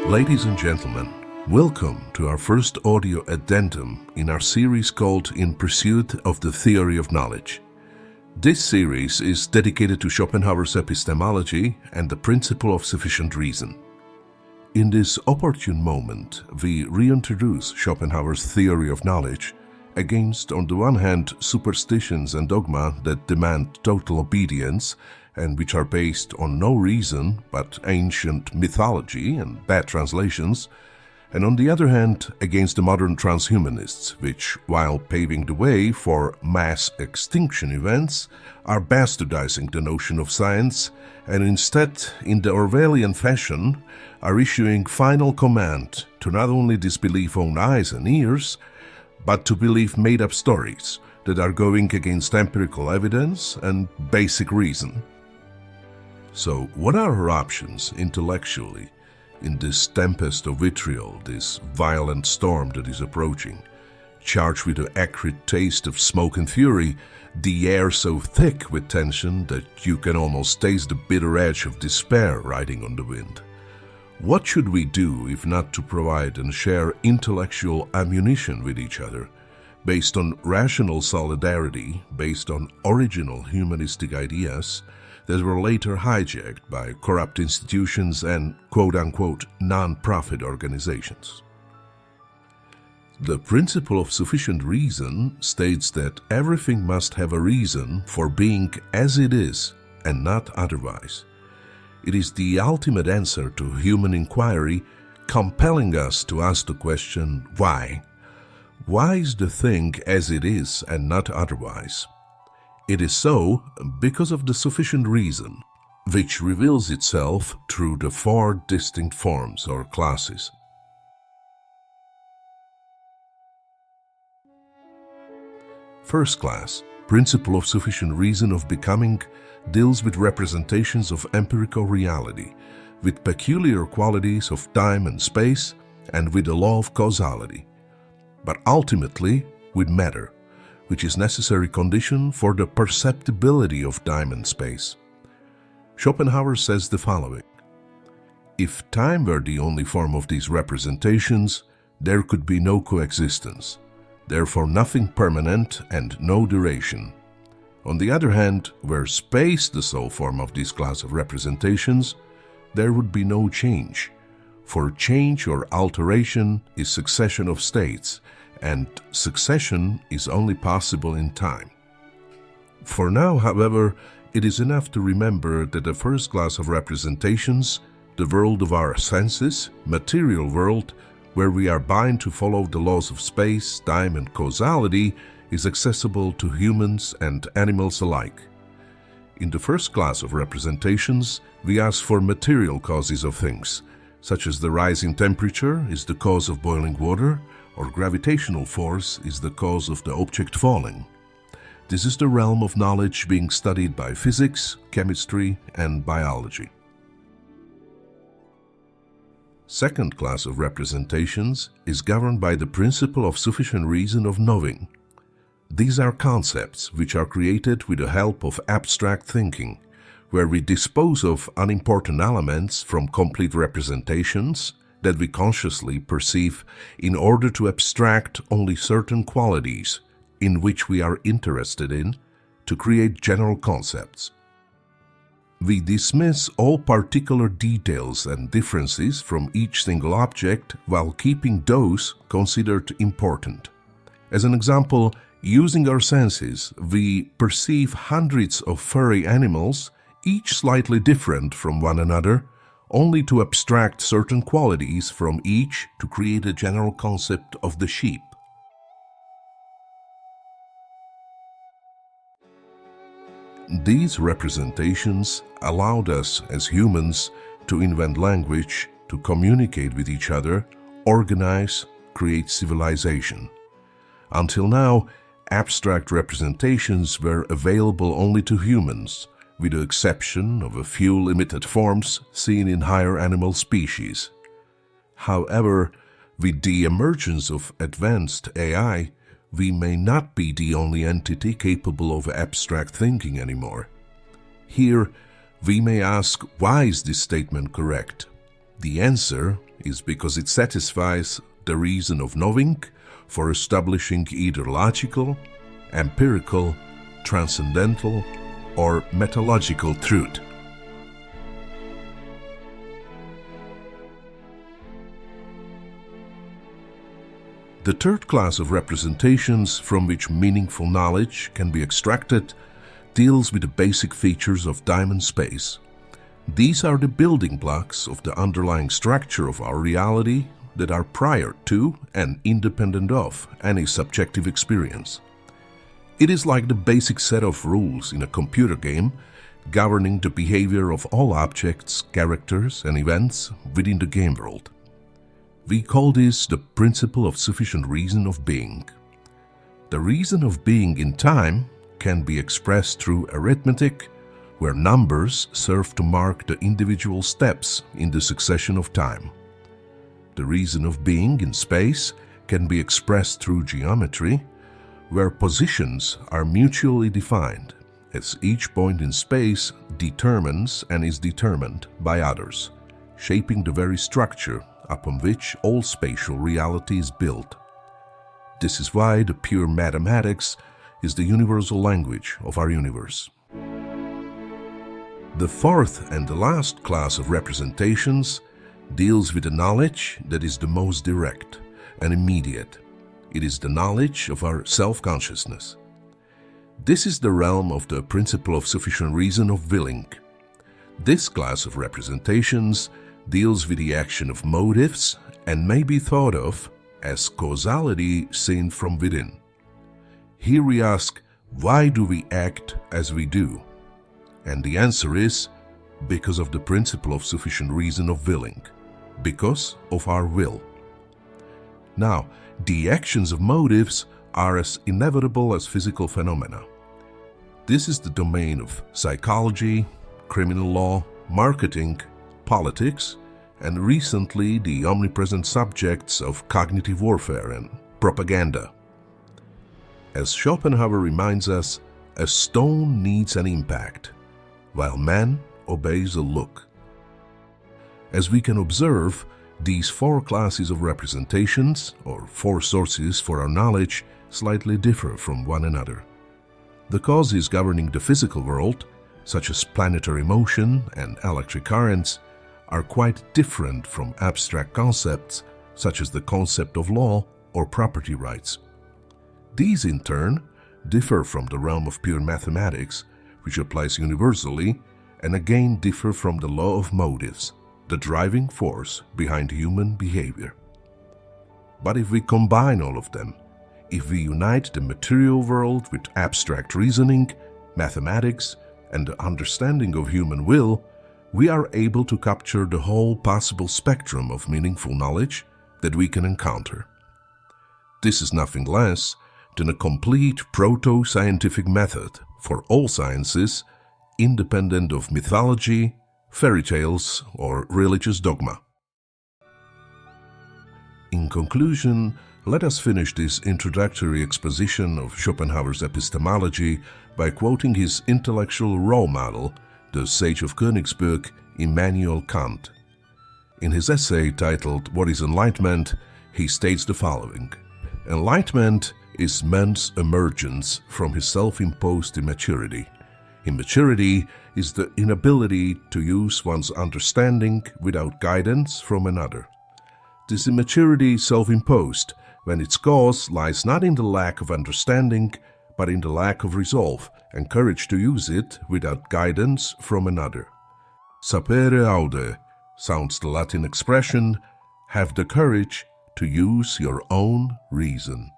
Ladies and gentlemen, welcome to our first audio addendum in our series called In Pursuit of the Theory of Knowledge. This series is dedicated to Schopenhauer's epistemology and the principle of sufficient reason. In this opportune moment, we reintroduce Schopenhauer's theory of knowledge against, on the one hand, superstitions and dogma that demand total obedience and which are based on no reason but ancient mythology and bad translations, and on the other hand, against the modern transhumanists, which, while paving the way for mass extinction events, are bastardizing the notion of science and instead, in the Orwellian fashion, are issuing final command to not only disbelieve own eyes and ears, but to believe made-up stories that are going against empirical evidence and basic reason. So, what are our options intellectually in this tempest of vitriol, this violent storm that is approaching, charged with the acrid taste of smoke and fury, the air so thick with tension that you can almost taste the bitter edge of despair riding on the wind? What should we do if not to provide and share intellectual ammunition with each other, based on rational solidarity, based on original humanistic ideas that were later hijacked by corrupt institutions and quote-unquote non-profit organizations? The principle of sufficient reason states that everything must have a reason for being as it is and not otherwise. It is the ultimate answer to human inquiry, compelling us to ask the question, why? Why is the thing as it is and not otherwise? It is so because of the sufficient reason, which reveals itself through the four distinct forms or classes. First class, principle of sufficient reason of becoming, deals with representations of empirical reality, with peculiar qualities of time and space, and with the law of causality, but ultimately with matter, which is necessary condition for the perceptibility of time and space. Schopenhauer says the following: if time were the only form of these representations, there could be no coexistence, therefore nothing permanent and no duration. On the other hand, were space the sole form of this class of representations, there would be no change, for change or alteration is succession of states, and succession is only possible in time. For now, however, it is enough to remember that the first class of representations, the world of our senses, material world, where we are bound to follow the laws of space, time and causality, is accessible to humans and animals alike. In the first class of representations, we ask for material causes of things, such as the rising temperature is the cause of boiling water, or gravitational force is the cause of the object falling. This is the realm of knowledge being studied by physics, chemistry, and biology. Second class of representations is governed by the principle of sufficient reason of knowing. These are concepts which are created with the help of abstract thinking, where we dispose of unimportant elements from complete representations that we consciously perceive in order to abstract only certain qualities in which we are interested in to create general concepts. We dismiss all particular details and differences from each single object while keeping those considered important. As an example, using our senses, we perceive hundreds of furry animals, each slightly different from one another, only to abstract certain qualities from each to create a general concept of the sheep. These representations allowed us as humans to invent language, to communicate with each other, organize, create civilization. Until now, abstract representations were available only to humans, with the exception of a few limited forms seen in higher animal species. However, with the emergence of advanced AI, we may not be the only entity capable of abstract thinking anymore. Here, we may ask, why is this statement correct? The answer is because it satisfies the reason of knowing for establishing either logical, empirical, transcendental, or metalogical truth. The third class of representations from which meaningful knowledge can be extracted deals with the basic features of time and space. These are the building blocks of the underlying structure of our reality that are prior to and independent of any subjective experience. It is like the basic set of rules in a computer game governing the behavior of all objects, characters, and events within the game world. We call this the principle of sufficient reason of being. The reason of being in time can be expressed through arithmetic, where numbers serve to mark the individual steps in the succession of time. The reason of being in space can be expressed through geometry, where positions are mutually defined, as each point in space determines and is determined by others, shaping the very structure upon which all spatial reality is built. This is why the pure mathematics is the universal language of our universe. The fourth and the last class of representations deals with the knowledge that is the most direct and immediate. It is the knowledge of our self-consciousness. This is the realm of the principle of sufficient reason of willing. This class of representations deals with the action of motives and may be thought of as causality seen from within. Here we ask, why do we act as we do? And the answer is, because of the principle of sufficient reason of willing, because of our will. Now, the actions of motives are as inevitable as physical phenomena. This is the domain of psychology, criminal law, marketing, politics, and recently the omnipresent subjects of cognitive warfare and propaganda. As Schopenhauer reminds us, a stone needs an impact, while man obeys a look. As we can observe, these four classes of representations, or four sources for our knowledge, slightly differ from one another. The causes governing the physical world, such as planetary motion and electric currents, are quite different from abstract concepts such as the concept of law or property rights. These, in turn, differ from the realm of pure mathematics, which applies universally, and again differ from the law of motives, the driving force behind human behavior. But if we combine all of them, if we unite the material world with abstract reasoning, mathematics, and the understanding of human will, we are able to capture the whole possible spectrum of meaningful knowledge that we can encounter. This is nothing less than a complete proto-scientific method for all sciences, independent of mythology, fairy tales, or religious dogma. In conclusion, let us finish this introductory exposition of Schopenhauer's epistemology by quoting his intellectual role model, the sage of Königsberg, Immanuel Kant. In his essay titled What is Enlightenment, he states the following: Enlightenment is man's emergence from his self-imposed immaturity. Immaturity is the inability to use one's understanding without guidance from another. This immaturity is self-imposed when its cause lies not in the lack of understanding, but in the lack of resolve and courage to use it without guidance from another. Sapere aude sounds the Latin expression, have the courage to use your own reason.